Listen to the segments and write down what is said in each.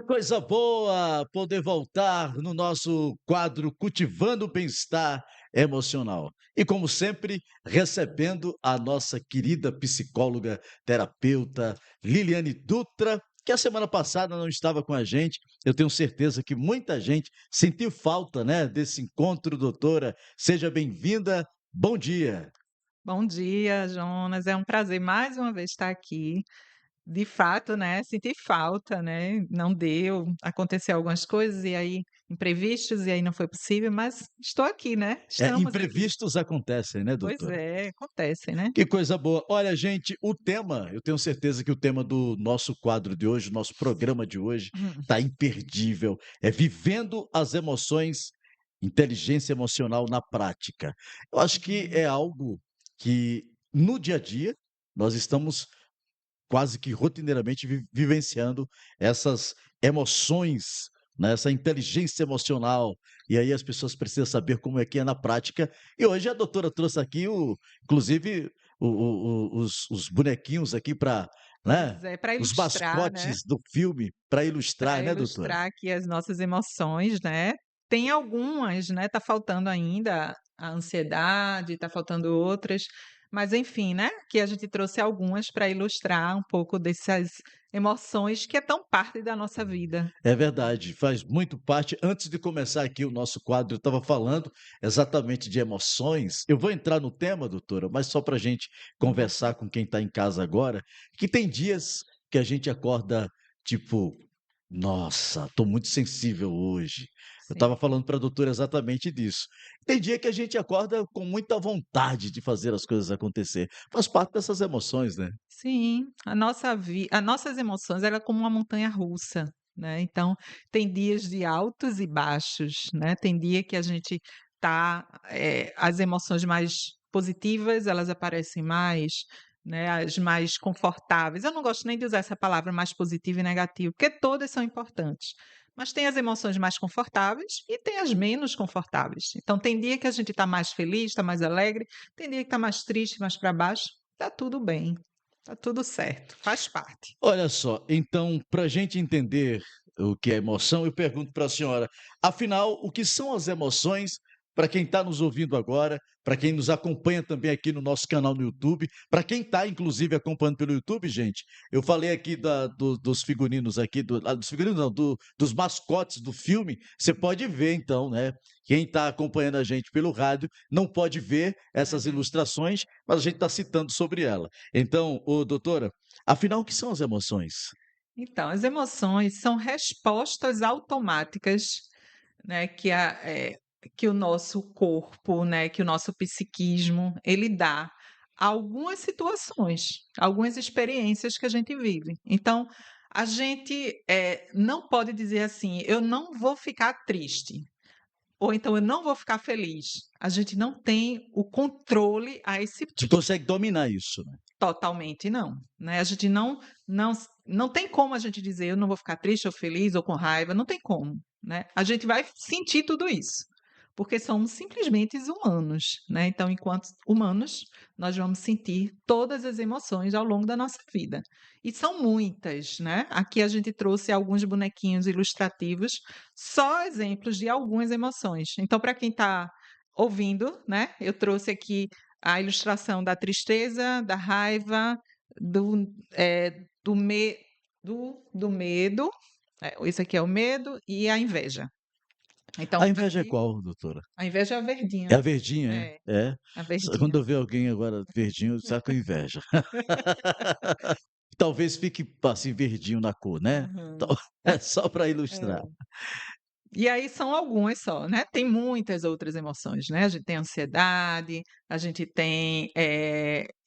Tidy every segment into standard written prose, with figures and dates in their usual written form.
Coisa boa poder voltar no nosso quadro Cultivando o Bem-Estar Emocional. E como sempre, recebendo a nossa querida psicóloga, terapeuta Liliane Dutra, que a semana passada não estava com a gente. Eu tenho certeza que muita gente sentiu falta, né, desse encontro, doutora. Seja bem-vinda. Bom dia. Bom dia, Jonas. É um prazer mais uma vez estar aqui. De fato, né, senti falta, né, não deu, aconteceu algumas coisas e aí imprevistos e aí não foi possível, mas estou aqui, né, estamos aqui. Imprevistos acontecem, né, Pois doutora? é, acontecem, né. Que coisa boa. Olha, gente, o tema, eu tenho certeza que o tema do nosso quadro de hoje, o nosso programa de hoje, Hum, está imperdível. É vivendo as emoções, inteligência emocional na prática. Eu acho que uhum. é algo que, no dia a dia, nós estamos quase que rotineiramente vivenciando essas emoções, né, essa inteligência emocional. E aí as pessoas precisam saber como é que é na prática. E hoje a doutora trouxe aqui, inclusive, os bonequinhos aqui para, né, Pois é, para os ilustrar, né, mascotes do filme, para ilustrar, para né, doutora? ilustrar aqui as nossas emoções, né. Tem algumas, né, tá faltando ainda a ansiedade, tá faltando outras, mas enfim, né, que a gente trouxe algumas para ilustrar um pouco dessas emoções que é tão parte da nossa vida. É verdade, faz muito parte. Antes de começar aqui o nosso quadro, eu estava falando exatamente de emoções. Eu vou entrar no tema, doutora, mas só para a gente Uhum. conversar com quem está em casa agora, que tem dias que a gente acorda tipo, nossa, estou muito sensível hoje. Eu estava Sim, falando para a doutora exatamente disso. Tem dia que a gente acorda com muita vontade de fazer as coisas acontecer. Faz parte dessas emoções, né? sim, as nossas emoções, ela é como uma montanha-russa, né, então tem dias de altos e baixos, né, tem dia que a gente tá, as emoções mais positivas, elas aparecem mais, né, as mais confortáveis. Eu não gosto nem de usar essa palavra mais positiva e negativa, porque todas são importantes, mas tem as emoções mais confortáveis e tem as menos confortáveis. Então tem dia que a gente está mais feliz, está mais alegre, tem dia que está mais triste, mais para baixo, tá tudo bem. Tá tudo certo, faz parte. Olha só, então, para a gente entender o que é emoção, eu pergunto para a senhora, afinal, o que são as emoções para quem está nos ouvindo agora, para quem nos acompanha também aqui no nosso canal no YouTube, para quem está, inclusive, acompanhando pelo YouTube, gente, eu falei aqui dos figurinos aqui, dos figurinos não, dos mascotes do filme, você pode ver então, né? Quem está acompanhando a gente pelo rádio não pode ver essas Uhum. ilustrações, mas a gente está citando sobre ela. Então, doutora, afinal, o que são as emoções? Então, as emoções são respostas automáticas, né, que o nosso corpo, né, que o nosso psiquismo, ele dá a algumas situações, algumas experiências que a gente vive. Então, a gente, não pode dizer assim: "Eu não vou ficar triste", ou então "Eu não vou ficar feliz". A gente não tem o controle a esse Você consegue dominar isso, né? Totalmente não, né, a gente não tem como a gente dizer: "Eu não vou ficar triste ou feliz ou com raiva", não tem como, né. A gente vai sentir tudo isso, porque somos simplesmente humanos, né, então enquanto humanos, nós vamos sentir todas as emoções ao longo da nossa vida. E são muitas, né, aqui a gente trouxe alguns bonequinhos ilustrativos, só exemplos de algumas emoções. Então para quem está ouvindo, né, eu trouxe aqui a ilustração da tristeza, da raiva, do me do medo, esse aqui é o medo e a inveja. Então A inveja é aqui qual, doutora? a inveja é a É verdinha. a verdinha, É, é? É. a Quando verdinha. eu ver alguém agora verdinho, eu saco inveja. Talvez fique, assim, verdinho na cor, né? Então, Aham. é só para ilustrar. É. E aí são algumas só, né, tem muitas outras emoções, né, a gente tem ansiedade, a gente tem,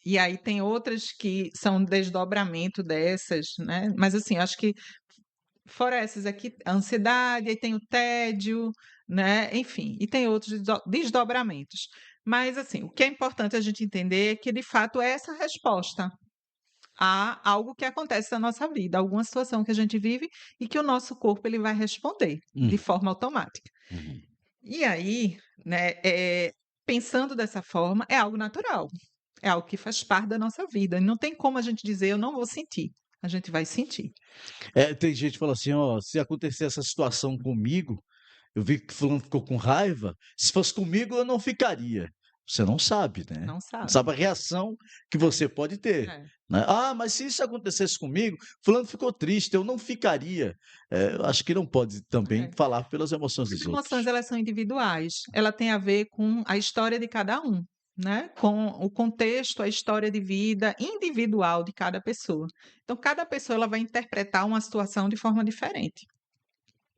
e aí tem outras que são desdobramento dessas, né, mas assim, acho que fora essas aqui, a ansiedade, aí tem o tédio, né, enfim, e tem outros desdobramentos. Mas, assim, o que é importante a gente entender é que, de fato, é essa resposta a algo que acontece na nossa vida, alguma situação que a gente vive e que o nosso corpo ele vai responder de Hum, forma automática. uhum. E aí, né, pensando dessa forma, é algo natural, é algo que faz parte da nossa vida, não tem como a gente dizer: "Eu não vou sentir". a gente vai sentir. Tem gente que fala assim, ó, se acontecer essa situação comigo, eu vi que fulano ficou com raiva, se fosse comigo eu não ficaria. Você não sabe, né? Não Não sabe. sabe a reação que É, você pode ter, é. né? Ah, mas se isso acontecesse comigo, fulano ficou triste, eu não ficaria. Eu acho que não pode também É. falar pelas emoções As dos emoções, outros. elas são individuais, ela tem a ver com a história de cada um, né, com o contexto, a história de vida individual de cada pessoa. Então, cada pessoa ela vai interpretar uma situação de forma diferente.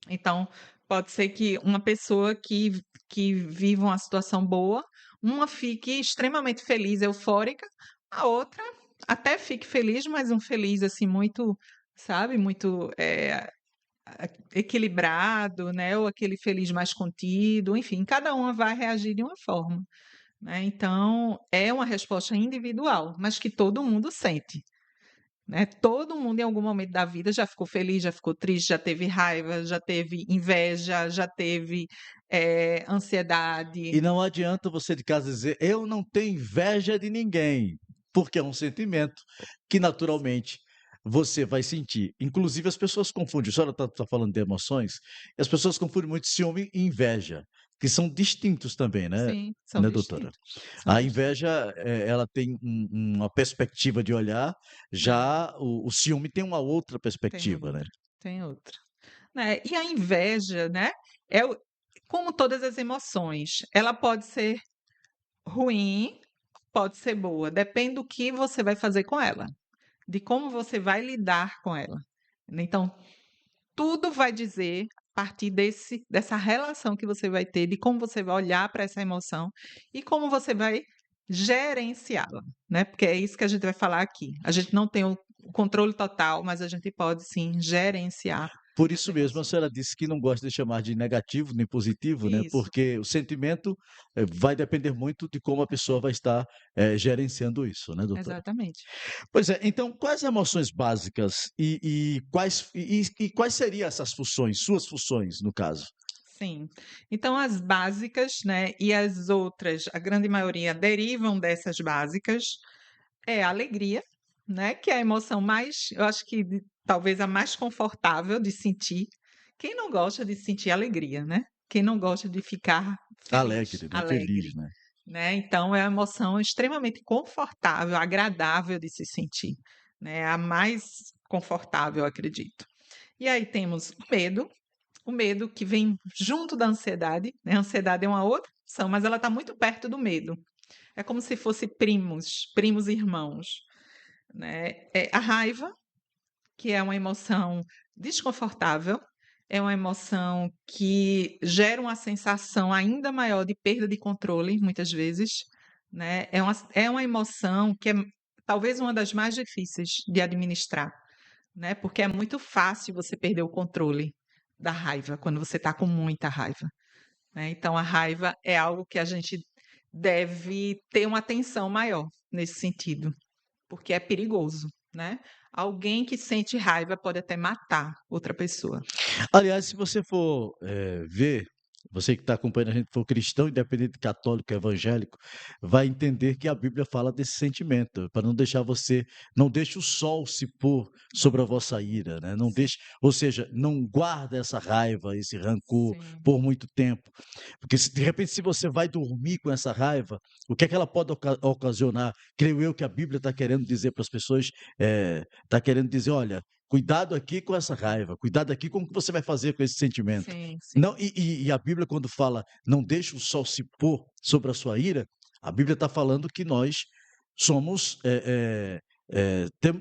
Então, pode ser que uma pessoa que viva uma situação boa, uma fique extremamente feliz, eufórica, a outra até fique feliz, mas um feliz assim muito, sabe, muito equilibrado, né? Ou aquele feliz mais contido, enfim, cada uma vai reagir de uma forma, né? Então, é uma resposta individual, mas que todo mundo sente, né? Todo mundo em algum momento da vida já ficou feliz, já ficou triste, já teve raiva, já teve inveja, já teve ansiedade. E não adianta você de casa dizer, eu não tenho inveja de ninguém, porque é um sentimento que naturalmente você vai sentir. Inclusive, as pessoas confundem, a senhora está falando de emoções, e as pessoas confundem muito ciúme e inveja, que são distintos também, Sim, são né, doutora? distintos, são A distintos. inveja, ela tem uma perspectiva de olhar, É, já o ciúme tem uma outra tem perspectiva, né? outra, tem outra. Né? E a inveja, né? É como todas as emoções, ela pode ser ruim, pode ser boa, depende do que você vai fazer com ela, de como você vai lidar com ela. Então, tudo vai dizer a partir dessa relação que você vai ter, de como você vai olhar para essa emoção e como você vai gerenciá-la, né? Porque é isso que a gente vai falar aqui. A gente não tem o controle total, mas a gente pode sim gerenciar Por as isso mesmo, a emoções. senhora disse que não gosta de chamar de negativo nem positivo, né? Isso, Porque o sentimento vai depender muito de como a pessoa vai estar gerenciando isso, né, doutora? exatamente. Pois é, então, quais emoções básicas e quais seriam essas funções, suas funções, no caso? Sim. Então, as básicas, né, e as outras, a grande maioria derivam dessas básicas, é a alegria, né, que é a emoção mais, eu acho que talvez a mais confortável de sentir. Quem não gosta de sentir alegria, né? Quem não gosta de ficar feliz, Alegre, né? alegre, Feliz, né? né? Então, é uma emoção extremamente confortável, agradável de se sentir, né? A mais confortável, eu acredito. E aí temos o medo que vem junto da ansiedade, né? A ansiedade é uma outra emoção, mas ela está muito perto do medo. É como se fosse primos irmãos, né? É a raiva, que é uma emoção desconfortável, é uma emoção que gera uma sensação ainda maior de perda de controle, muitas vezes, né? É uma emoção que é talvez uma das mais difíceis de administrar, né? Porque é muito fácil você perder o controle da raiva quando você está com muita raiva, né? Então, a raiva é algo que a gente deve ter uma atenção maior nesse sentido, porque é perigoso, né? Alguém que sente raiva pode até matar outra pessoa. Aliás, se você for ver, você que está acompanhando a gente, for cristão, independente católico, evangélico, vai entender que a Bíblia fala desse sentimento, para não deixar você, não deixe o sol se pôr sobre a vossa ira, né? Não Sim, deixe, ou seja, não guarda essa raiva, esse rancor sim, por muito tempo, porque de repente se você vai dormir com essa raiva, o que é que ela pode ocasionar? Creio eu que a Bíblia está querendo dizer para as pessoas, está querendo dizer, olha, cuidado aqui com essa raiva, cuidado aqui com o que você vai fazer com esse sentimento. sim, Não, sim. e a Bíblia, quando fala, não deixe o sol se pôr sobre a sua ira, a Bíblia está falando que nós somos,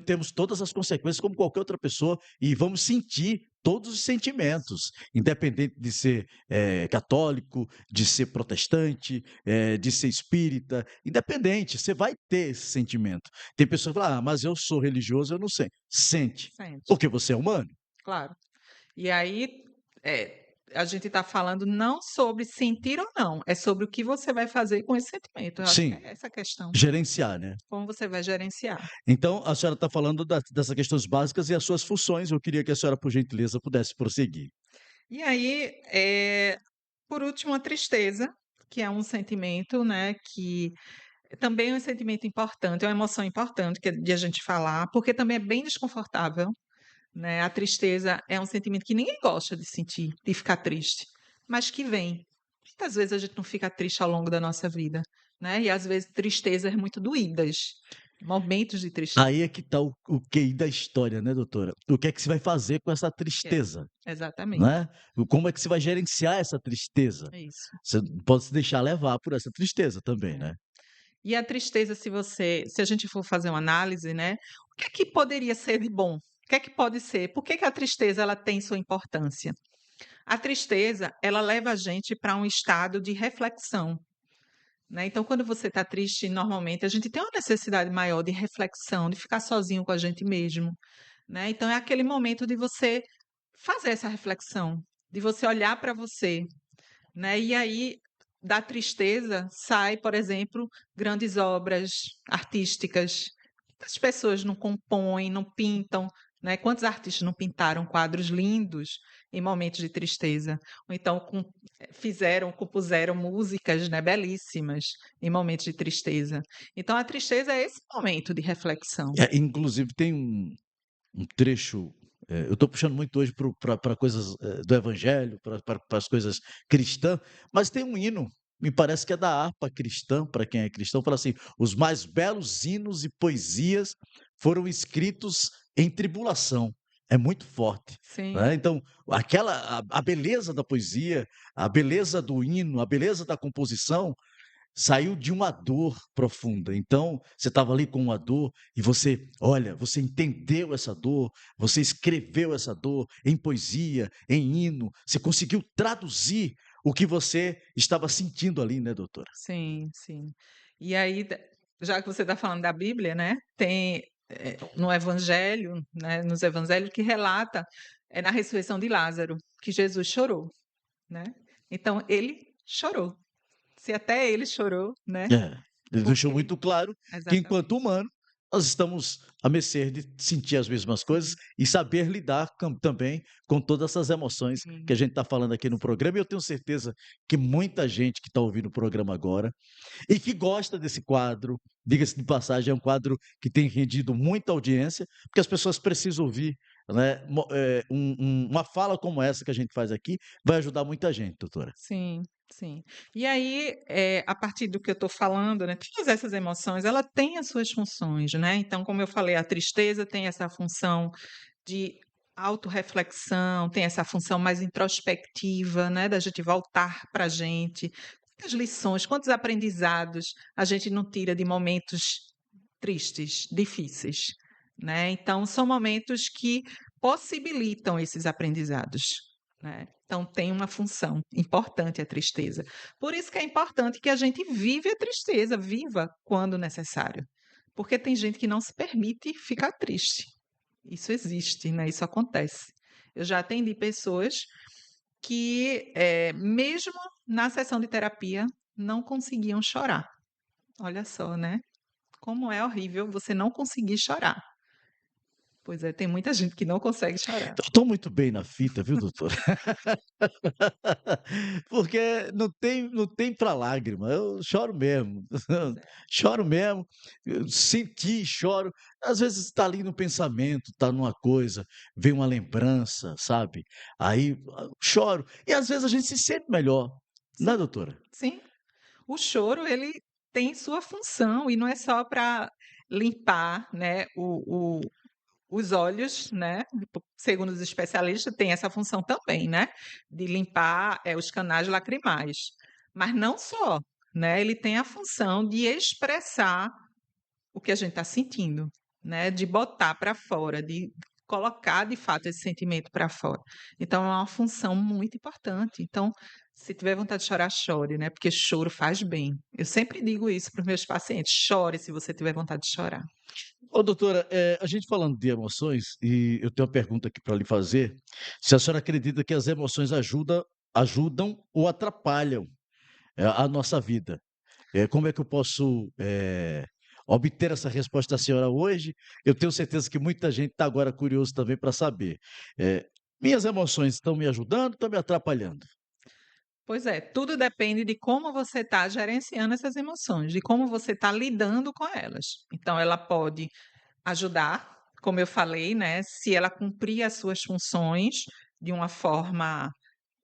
temos todas as consequências como qualquer outra pessoa e vamos sentir todos os sentimentos, independente de ser católico, de ser protestante, de ser espírita, independente, você vai ter esse sentimento. Tem pessoas que falam, ah, mas eu sou religioso, eu não sei. Sente, Sente, porque você é humano. claro. E aí, a gente está falando não sobre sentir ou não, é sobre o que você vai fazer com esse sentimento. Eu acho que Sim, é essa a questão. gerenciar, né? Como você vai gerenciar. Então, a senhora está falando dessas questões básicas e as suas funções. Eu queria que a senhora, por gentileza, pudesse prosseguir. E aí, por último, a tristeza, que é um sentimento, né, que Também é um sentimento importante, é uma emoção importante que é de a gente falar, porque também é bem desconfortável, né? A tristeza é um sentimento que ninguém gosta de sentir, de ficar triste, mas que vem. Muitas vezes a gente não fica triste ao longo da nossa vida, né? E às vezes tristezas muito doídas, momentos de tristeza. Aí é que está o QI da história, né, doutora? O que é que você vai fazer com essa É, tristeza, exatamente, né? Como é que você vai gerenciar essa tristeza? é isso. Você não pode se deixar levar por essa tristeza também, É. né? E a tristeza, se a gente for fazer uma análise, né, o que é que poderia ser de bom? O que é que pode ser? Por que que a tristeza ela tem sua importância? A tristeza, ela leva a gente para um estado de reflexão, né? Então, quando você está triste, normalmente a gente tem uma necessidade maior de reflexão, de ficar sozinho com a gente mesmo, né? Então, é aquele momento de você fazer essa reflexão, de você olhar para você, né? E aí, da tristeza sai, por exemplo, grandes obras artísticas. Quantas pessoas não compõem, não pintam, né? Quantos artistas não pintaram quadros lindos em momentos de tristeza? Ou então compuseram músicas, né, belíssimas em momentos de tristeza. Então a tristeza é esse momento de reflexão. Inclusive tem um trecho, eu estou puxando muito hoje para coisas do Evangelho, para as coisas cristãs, mas tem um hino, me parece que é da harpa cristã, para quem é cristão, fala assim: os mais belos hinos e poesias foram escritos em tribulação. É muito forte. Sim, Né? Então, a beleza da poesia, a beleza do hino, a beleza da composição saiu de uma dor profunda. Então, você estava ali com uma dor e você, olha, você entendeu essa dor, você escreveu essa dor em poesia, em hino, você conseguiu traduzir o que você estava sentindo ali, né, doutora? sim, sim. E aí, já que você está falando da Bíblia, né? Tem no Evangelho, né, nos Evangelhos que relata na ressurreição de Lázaro que Jesus chorou, né? Então ele chorou. Se até ele chorou, né? É, ele deixou Porque muito claro que, enquanto exatamente. humano, nós estamos a mercê de sentir as mesmas coisas Sim, e saber lidar também com todas essas emoções que a sim, gente está falando aqui no sim, programa. E eu tenho certeza que muita gente que está ouvindo o programa agora e que gosta desse quadro, diga-se de passagem, é um quadro que tem rendido muita audiência, porque as pessoas precisam ouvir, né? Uma fala como essa que a gente faz aqui vai ajudar muita gente, doutora. sim, sim. E aí, a partir do que eu estou falando, né, todas essas emoções, ela tem as suas funções, né? Então, como eu falei, a tristeza tem essa função de autorreflexão, tem essa função mais introspectiva, né, da gente voltar para a gente. Quantas lições, quantos aprendizados a gente não tira de momentos tristes, difíceis, né? Então, são momentos que possibilitam esses aprendizados, né? Então, tem uma função importante a tristeza. Por isso que é importante que a gente vive a tristeza, viva quando necessário. Porque tem gente que não se permite ficar triste. Isso existe, né? Isso acontece. Eu já atendi pessoas que, mesmo na sessão de terapia, não conseguiam chorar. Olha só, né? Como é horrível você não conseguir chorar. Pois é, tem muita gente que não consegue chorar. Eu estou muito bem na fita, viu, doutor? Porque não tem para lágrima, eu choro mesmo, Pois é. choro mesmo, eu senti, choro. Às vezes está ali no pensamento, está numa coisa, vem uma lembrança, sabe? Aí choro. E às vezes a gente se sente melhor, né, Sim, doutora? sim. O choro, ele tem sua função e não é só para limpar, né, os olhos, né? Segundo os especialistas, tem essa função também, né? De limpar os canais lacrimais. Mas não só, né? Ele tem a função de expressar o que a gente está sentindo, né? De botar para fora, de colocar de fato esse sentimento para fora. Então é uma função muito importante. Então, se tiver vontade de chorar, chore, né? Porque choro faz bem. Eu sempre digo isso para os meus pacientes: chore se você tiver vontade de chorar. Ô, doutora, a gente falando de emoções, e eu tenho uma pergunta aqui para lhe fazer. Se a senhora acredita que as emoções ajudam ou atrapalham a nossa vida? Como é que eu posso obter essa resposta da senhora hoje? Eu tenho certeza que muita gente está agora curioso também para saber. Eh, minhas emoções estão me ajudando, estão me atrapalhando? Pois é, tudo depende de como você está gerenciando essas emoções, de como você está lidando com elas. Então, ela pode ajudar, como eu falei, né? Se ela cumprir as suas funções de uma forma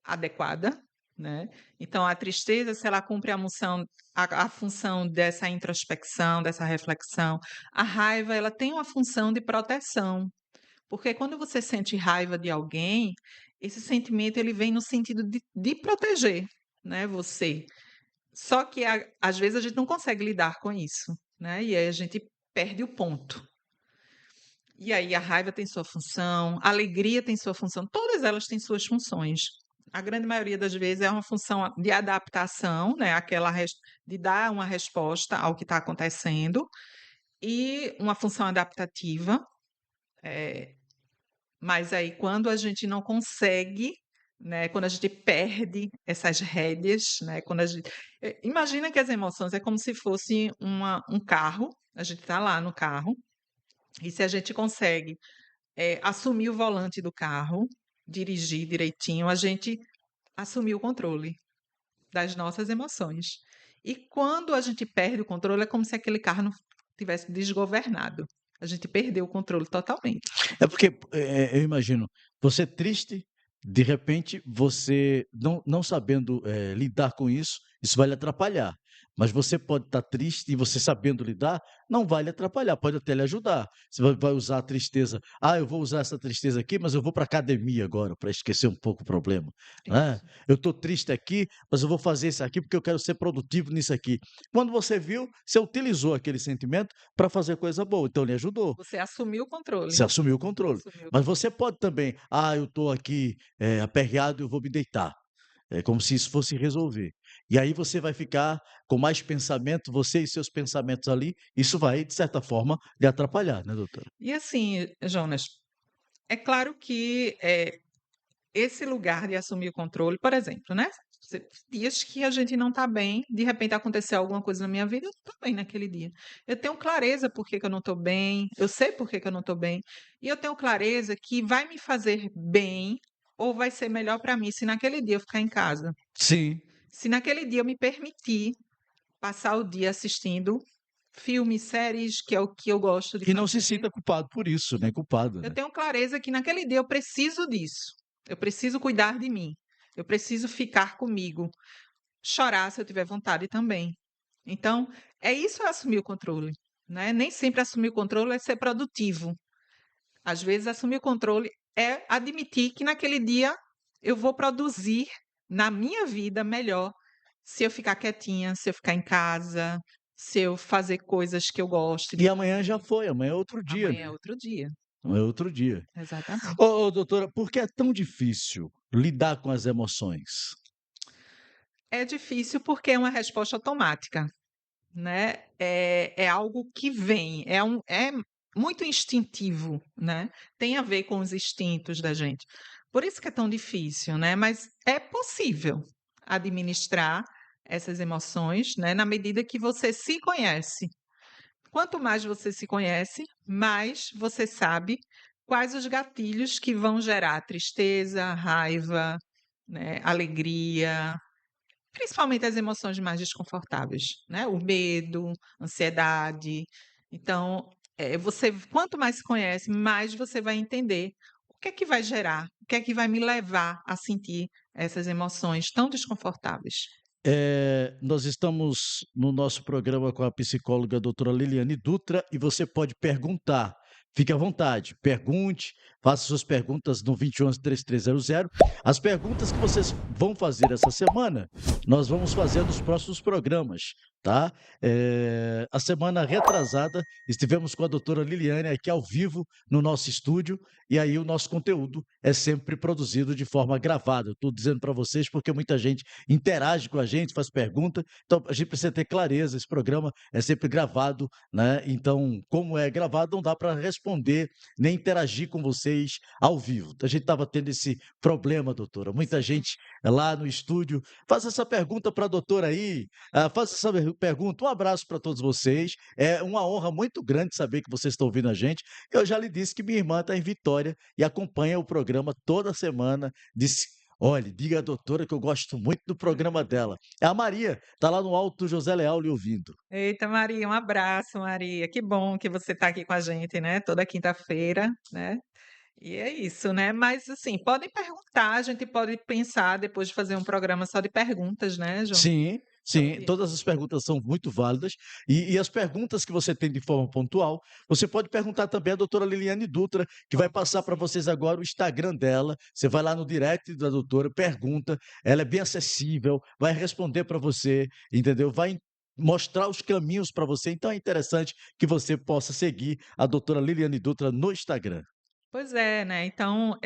adequada, né? Então, a tristeza, se ela cumpre a função dessa introspecção, dessa reflexão, a raiva, ela tem uma função de proteção, porque quando você sente raiva de alguém, esse sentimento ele vem no sentido de proteger, né, você. Só que às vezes a gente não consegue lidar com isso, né? E aí a gente perde o ponto. E aí a raiva tem sua função, a alegria tem sua função, todas elas têm suas funções. A grande maioria das vezes é uma função de adaptação, né? De dar uma resposta ao que está acontecendo, e uma função adaptativa. eh, Mas aí quando a gente não consegue, né, quando a gente perde essas rédeas, né, imagina que as emoções é como se fosse um carro, a gente está lá no carro, e se a gente consegue, assumir o volante do carro, dirigir direitinho, a gente assumiu o controle das nossas emoções. E quando a gente perde o controle, é como se aquele carro não tivesse desgovernado. A gente perdeu o controle totalmente. É porque, eu imagino, você triste, de repente você não sabendo, lidar com isso vai lhe atrapalhar. Mas você pode estar triste e você sabendo lidar, não vai lhe atrapalhar, pode até lhe ajudar. Você vai usar a tristeza: "Ah, eu vou usar essa tristeza aqui, mas eu vou para academia agora para esquecer um pouco o problema", né. Isso. "Eu estou triste aqui, mas eu vou fazer isso aqui porque eu quero ser produtivo nisso aqui". Quando você viu, você utilizou aquele sentimento para fazer coisa boa, então lhe ajudou. Você assumiu o controle. Você assumiu o controle. Assumiu o Mas controle. você pode também: "Ah, eu estou aqui, aperreado, eu vou me deitar". É como se isso fosse resolver. E aí você vai ficar com mais pensamento, você e seus pensamentos ali, isso vai, de certa forma, lhe atrapalhar, né, doutora? E assim, Jonas, é claro que, esse lugar de assumir o controle, por exemplo, né, dias que a gente não está bem, de repente aconteceu alguma coisa na minha vida, eu não estou bem naquele dia. Eu tenho clareza por que que eu não estou bem, eu sei por que que eu não estou bem, e eu tenho clareza que vai me fazer bem ou vai ser melhor para mim se naquele dia eu ficar em casa. Sim. Se naquele dia eu me permitir passar o dia assistindo filmes, séries, que é o que eu gosto de E não se fazer. sinta culpado por isso, nem culpada, Eu né? tenho clareza que naquele dia eu preciso disso. Eu preciso cuidar de mim. Eu preciso ficar comigo. Chorar se eu tiver vontade também. Então, é isso é assumir o controle, né? Nem sempre assumir o controle é ser produtivo. Às vezes, assumir o controle é admitir que naquele dia eu vou produzir na minha vida melhor se eu ficar quietinha, se eu ficar em casa, se eu fazer coisas que eu gosto de E amanhã já fazer. foi, amanhã é outro dia, Amanhã é né? outro dia. Amanhã é outro dia. Exatamente. Ô, doutora, por que é tão difícil lidar com as emoções? É difícil porque é uma resposta automática, né? É algo que vem, é muito instintivo, né? Tem a ver com os instintos da gente. Por isso que é tão difícil, né? Mas é possível administrar essas emoções, né? Na medida que você se conhece. Quanto mais você se conhece, mais você sabe quais os gatilhos que vão gerar tristeza, raiva, né? Alegria, principalmente as emoções mais desconfortáveis, né, o medo, ansiedade. Então, você quanto mais se conhece, mais você vai entender o que é que vai gerar, o que é que vai me levar a sentir essas emoções tão desconfortáveis. Nós estamos no nosso programa com a psicóloga doutora Liliane Dutra e você pode perguntar. Fique à vontade, pergunte, faça suas perguntas no 2011-3300. As perguntas que vocês vão fazer essa semana, nós vamos fazer nos próximos programas, tá? A semana retrasada, estivemos com a doutora Liliane aqui ao vivo no nosso estúdio, e aí o nosso conteúdo é sempre produzido de forma gravada. Estou dizendo para vocês porque muita gente interage com a gente, faz pergunta, então a gente precisa ter clareza, esse programa é sempre gravado, né? Então, como é gravado, não dá para responder nem interagir com vocês ao vivo. A gente estava tendo esse problema, doutora. Muita Sim. gente lá no estúdio. Faça essa pergunta para a doutora aí, faça essa pergunta. Um abraço para todos vocês. É uma honra muito grande saber que vocês estão ouvindo a gente. Eu já lhe disse que minha irmã está em Vitória e acompanha o programa toda semana. Disse Olhe, diga à doutora que eu gosto muito do programa dela. É a Maria, tá lá no Alto José Leal lhe ouvindo. Eita, Maria, um abraço, Maria. Que bom que você está aqui com a gente, né? Toda quinta-feira, né? E é isso, né? Mas assim, podem perguntar, a gente pode pensar depois de fazer um programa só de perguntas, né, João? Sim, Só sim, de... todas as perguntas são muito válidas. E as perguntas que você tem de forma pontual, você pode perguntar também à doutora Liliane Dutra, que vai passar para Sim. vocês agora o Instagram dela. Você vai lá no direct da doutora, pergunta, ela é bem acessível, vai responder para você, entendeu? Vai mostrar os caminhos para você. Então é interessante que você possa seguir a doutora Liliane Dutra no Instagram. Pois é, né? Então,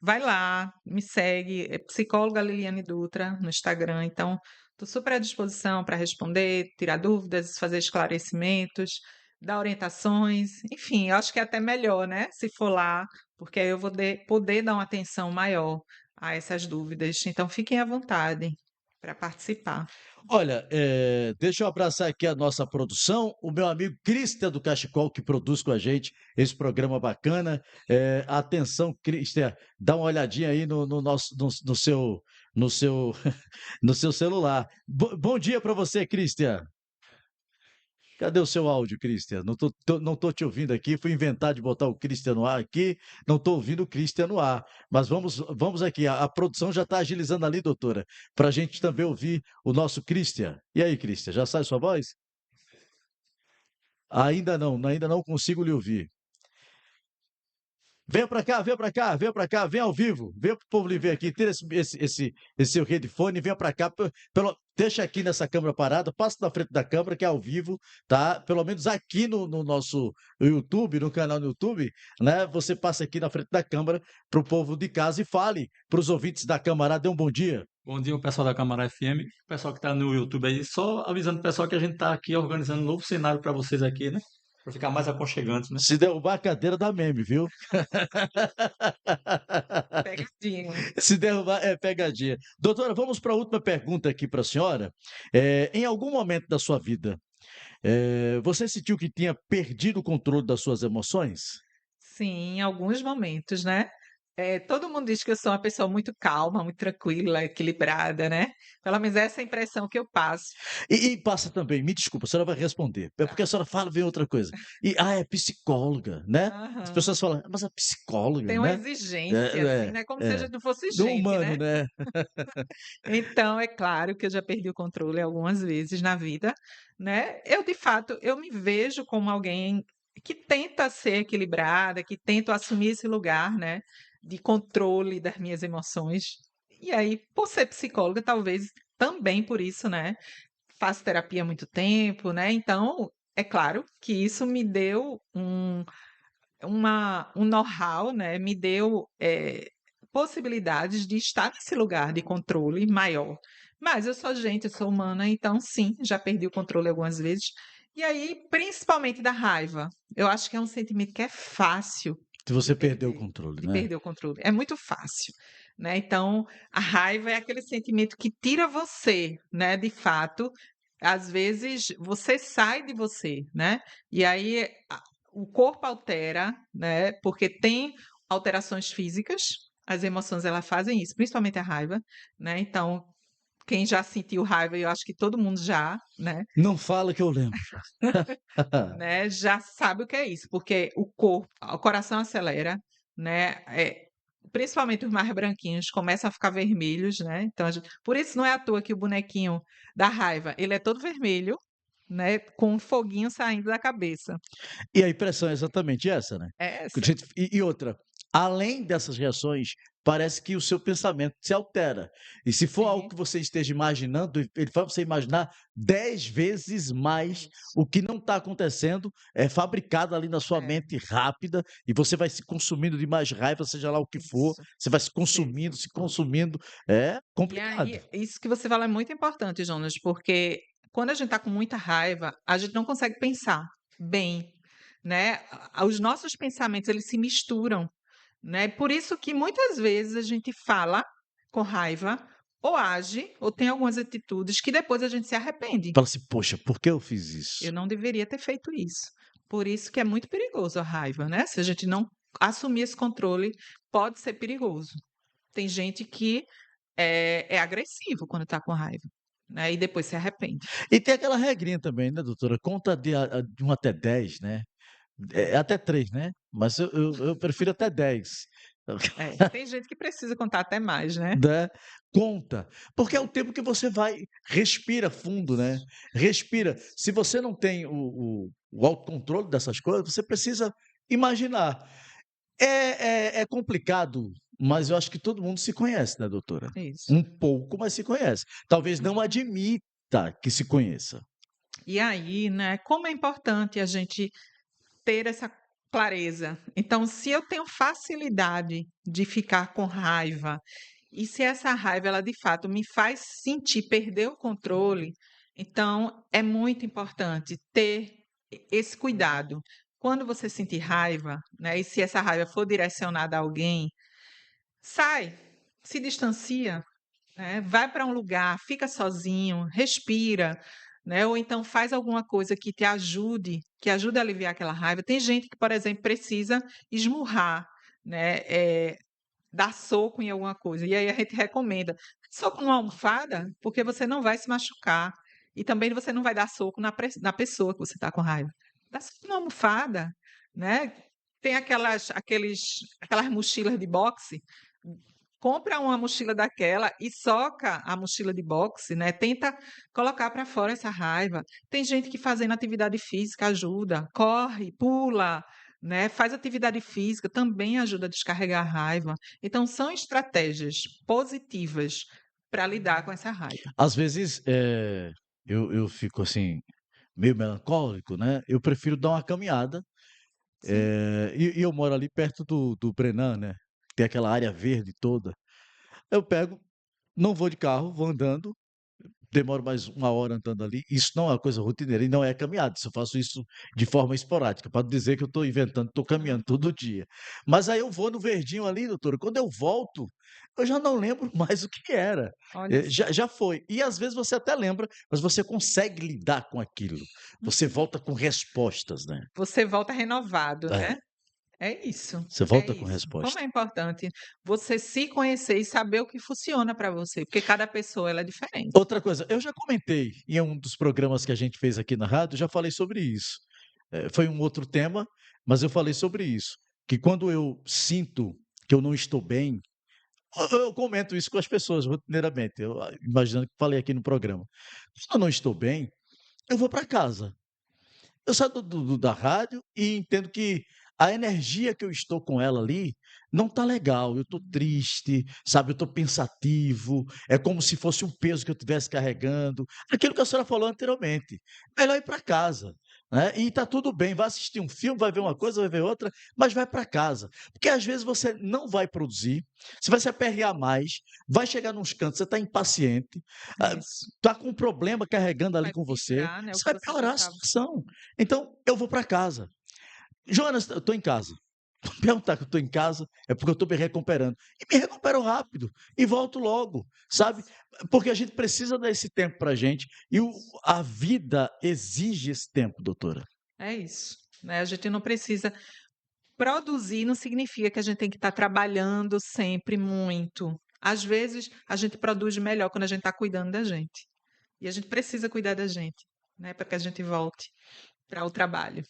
vai lá, me segue, é psicóloga Liliane Dutra no Instagram. Então, estou super à disposição para responder, tirar dúvidas, fazer esclarecimentos, dar orientações. Enfim, eu acho que é até melhor, né? Se for lá, porque aí eu vou poder dar uma atenção maior a essas dúvidas. Então, fiquem à vontade para participar. Olha, deixa eu abraçar aqui a nossa produção, o meu amigo Cristian do Cachecol, que produz com a gente esse programa bacana. Atenção, Cristian, dá uma olhadinha aí no nosso, no seu, no seu celular. Bom dia para você, Cristian. Cadê o seu áudio, Cristian? Não tô te ouvindo aqui. Fui inventar de botar o Cristian no ar aqui. Não estou ouvindo o Cristian no ar. Mas vamos aqui. A produção já está agilizando ali, doutora, para a gente também ouvir o nosso Cristian. E aí, Cristian, já sai sua voz? Ainda não consigo lhe ouvir. Venha para cá, venha para cá, venha para cá, venha ao vivo, venha para o povo lhe ver aqui, tira esse seu headphone e venha para cá, deixa aqui nessa câmera parada, passa na frente da câmera, que é ao vivo, tá? Pelo menos aqui no nosso YouTube, no canal no YouTube, né? Você passa aqui na frente da câmera para o povo de casa e fale para os ouvintes da Câmara, dê um bom dia. Bom dia, o pessoal da Câmara FM, o pessoal que está no YouTube aí, só avisando o pessoal que a gente está aqui organizando um novo cenário para vocês aqui, né? Para ficar mais aconchegante, né? Se derrubar a cadeira dá meme, viu? Pegadinha. Se derrubar, é pegadinha. Doutora, vamos para a última pergunta aqui para a senhora. Em algum momento da sua vida, você sentiu que tinha perdido o controle das suas emoções? Sim, em alguns momentos, né? Todo mundo diz que eu sou uma pessoa muito calma, muito tranquila, equilibrada, né? Pelo menos essa é a impressão que eu passo. E passa também, me desculpa, a senhora vai responder. É porque a Tá. senhora fala, vem outra coisa. É psicóloga, né? As Aham. pessoas falam, mas a psicóloga, Tem uma né? exigência, assim, É, né? Como se a é. gente não fosse Do gente, humano, né? né? Então, é claro que eu já perdi o controle algumas vezes na vida, né? Eu, de fato, eu me vejo como alguém que tenta ser equilibrada, que tenta assumir esse lugar, né, de controle das minhas emoções. E aí, por ser psicóloga, talvez também por isso, né, faço terapia há muito tempo, né? Então, é claro que isso me deu um know-how, né? Me deu possibilidades de estar nesse lugar de controle maior. Mas eu sou gente, eu sou humana, então sim, já perdi o controle algumas vezes. E aí, principalmente da raiva. Eu acho que é um sentimento que é fácil Se de você perdeu o perder, controle, de né? perder o controle. É muito fácil, né? Então, a raiva é aquele sentimento que tira você, né? De fato, às vezes você sai de você, né? E aí o corpo altera, né? Porque tem alterações físicas. As emoções elas fazem isso, principalmente a raiva, né? Então, quem já sentiu raiva, eu acho que todo mundo já, Não fala que eu lembro. já sabe o que é isso, porque o coração acelera, né? Principalmente os mais branquinhos começam a ficar vermelhos, né? Então, por isso não é à toa que o bonequinho da raiva, ele é todo vermelho, né? Com um foguinho saindo da cabeça. E a impressão é exatamente essa, né? É Que a essa. gente e outra, além dessas reações, parece que o seu pensamento se altera. E se for algo Sim, que você esteja imaginando, ele faz você imaginar 10 vezes mais isso. o que não está acontecendo, é fabricado ali na sua É, mente rápida, e você vai se consumindo de mais raiva, seja lá o que for, isso. você vai Mesmo. se consumindo. É E complicado. aí, isso que você fala é muito importante, Jonas, porque quando a gente está com muita raiva, a gente não consegue pensar bem, né? Os nossos pensamentos, eles se misturam, né? Por isso que muitas vezes a gente fala com raiva, ou age, ou tem algumas atitudes que depois a gente se arrepende. Fala assim, poxa, por que eu fiz Eu isso? não deveria ter feito isso. Por isso que é muito perigoso a raiva, né? Se a gente não assumir esse controle, pode ser perigoso. Tem gente que é agressivo quando está com raiva, né? E depois se arrepende. E tem aquela regrinha também, né, doutora? Conta de 1 até 10, né? É até 3, né? Mas eu prefiro até 10. Tem gente que precisa contar até mais, né? Né? Conta. Porque é o tempo que você vai, respira fundo, né? Respira. Se você não tem o autocontrole dessas coisas, você precisa imaginar. É complicado, mas eu acho que todo mundo se conhece, né, doutora? Isso. Um pouco, mas se conhece. Talvez não admita que se conheça. E aí, né, como é importante a gente ter essa clareza. Então, se eu tenho facilidade de ficar com raiva, e se essa raiva, ela de fato me faz sentir perder o controle, então é muito importante ter esse cuidado. Quando você sentir raiva, né, e se essa raiva for direcionada a alguém, sai, se distancia, né, vai para um lugar, fica sozinho, respira, né, ou então faz alguma coisa que te ajude, que ajude a aliviar aquela raiva. Tem gente que, por exemplo, precisa esmurrar, né, dar soco em alguma coisa. E aí a gente recomenda soco numa almofada, porque você não vai se machucar. E também você não vai dar soco na pessoa que você está com raiva. Dá soco numa almofada, né? Tem aquelas mochilas de boxe. Compra uma mochila daquela e soca a mochila de boxe, né? Tenta colocar para fora essa raiva. Tem gente que fazendo atividade física ajuda, corre, pula, né? Faz atividade física também ajuda a descarregar a raiva. Então são estratégias positivas para lidar com essa raiva. Às vezes, eu fico assim, meio melancólico, né? Eu prefiro dar uma caminhada. Sim. E eu moro ali perto do Brenan, né? Tem aquela área verde toda. Eu pego, não vou de carro, vou andando, demoro mais 1 hora andando ali. Isso não é uma coisa rotineira e não é caminhada. Eu faço isso de forma esporádica, para não dizer que eu estou inventando, estou caminhando Uhum. todo dia. Mas aí eu vou no verdinho ali, doutora. Quando eu volto, eu já não lembro mais o que era. Olha só. Já foi. E às vezes você até lembra, mas você consegue lidar com aquilo. Você Uhum. volta com respostas, né? Você volta renovado, É, né? É isso, você é volta com isso. Como resposta. é importante você se conhecer e saber o que funciona para você, porque cada pessoa ela é diferente. Outra coisa, eu já comentei em um dos programas que a gente fez aqui na rádio, já falei sobre isso. Foi um outro tema, mas eu falei sobre isso. Que quando eu sinto que eu não estou bem, eu comento isso com as pessoas rotineiramente, imaginando que falei aqui no programa. Quando eu não estou bem, eu vou para casa. Eu saio da rádio e entendo que a energia que eu estou com ela ali não tá legal. Eu estou triste, sabe? Eu estou pensativo. É como se fosse um peso que eu estivesse carregando. Aquilo que a senhora falou anteriormente. Melhor ir para casa, né? E tá tudo bem. Vai assistir um filme, vai ver uma coisa, vai ver outra, mas vai para casa. Porque às vezes você não vai produzir, você vai se aperrear mais, vai chegar nos cantos, você está impaciente, Isso. está com um problema carregando ali Vai com você, piorar, né, o você que vai você já piorar a estava. situação. Então, eu vou para casa. Jonas, eu estou em casa. Perguntar que eu estou em casa é porque eu estou me recuperando. E me recupero rápido e volto logo, sabe? Porque a gente precisa dar esse tempo para a gente e a vida exige esse tempo, doutora. É isso, né? A gente não precisa produzir, não significa que a gente tem que estar trabalhando sempre muito. Às vezes, a gente produz melhor quando a gente está cuidando da gente. E a gente precisa cuidar da gente, né, para que a gente volte para o trabalho.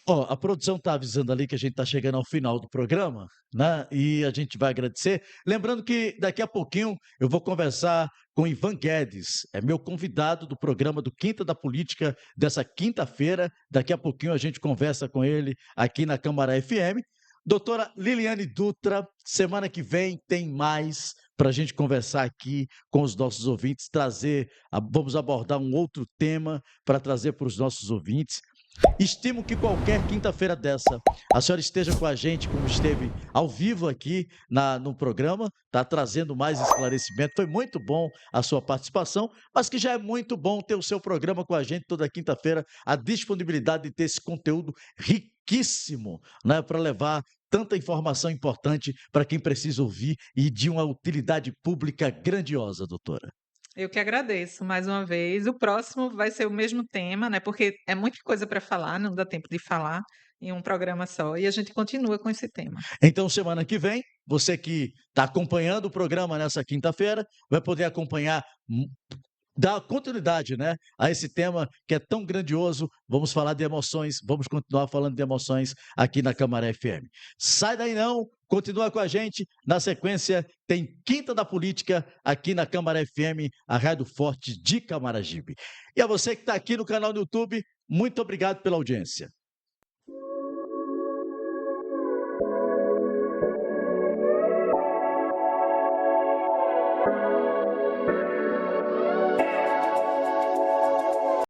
Ó, a produção está avisando ali que a gente está chegando ao final do programa, né? E a gente vai agradecer. Lembrando que daqui a pouquinho eu vou conversar com Ivan Guedes, é meu convidado do programa do Quinta da Política dessa quinta-feira. Daqui a pouquinho a gente conversa com ele aqui na Câmara FM. Doutora Liliane Dutra, semana que vem tem mais para a gente conversar aqui com os nossos ouvintes, vamos abordar um outro tema para trazer para os nossos ouvintes. Estimo que qualquer quinta-feira dessa a senhora esteja com a gente, como esteve ao vivo aqui no programa, está trazendo mais esclarecimento. Foi muito bom a sua participação, mas que já é muito bom ter o seu programa com a gente toda quinta-feira, a disponibilidade de ter esse conteúdo riquíssimo, né, para levar tanta informação importante para quem precisa ouvir e de uma utilidade pública grandiosa, doutora. Eu que agradeço mais uma vez. O próximo vai ser o mesmo tema, né? Porque é muita coisa para falar, não dá tempo de falar. em um programa só. E a gente continua com esse tema. Então, semana que vem, você que está acompanhando o programa nessa quinta-feira, vai poder acompanhar, dar continuidade, né, a esse tema que é tão grandioso. Vamos falar de emoções, vamos continuar falando de emoções aqui na Câmara FM. Sai daí não, continua com a gente. Na sequência, tem Quinta da Política aqui na Câmara FM, a Rádio Forte de Camaragibe. E a você que está aqui no canal do YouTube, muito obrigado pela audiência.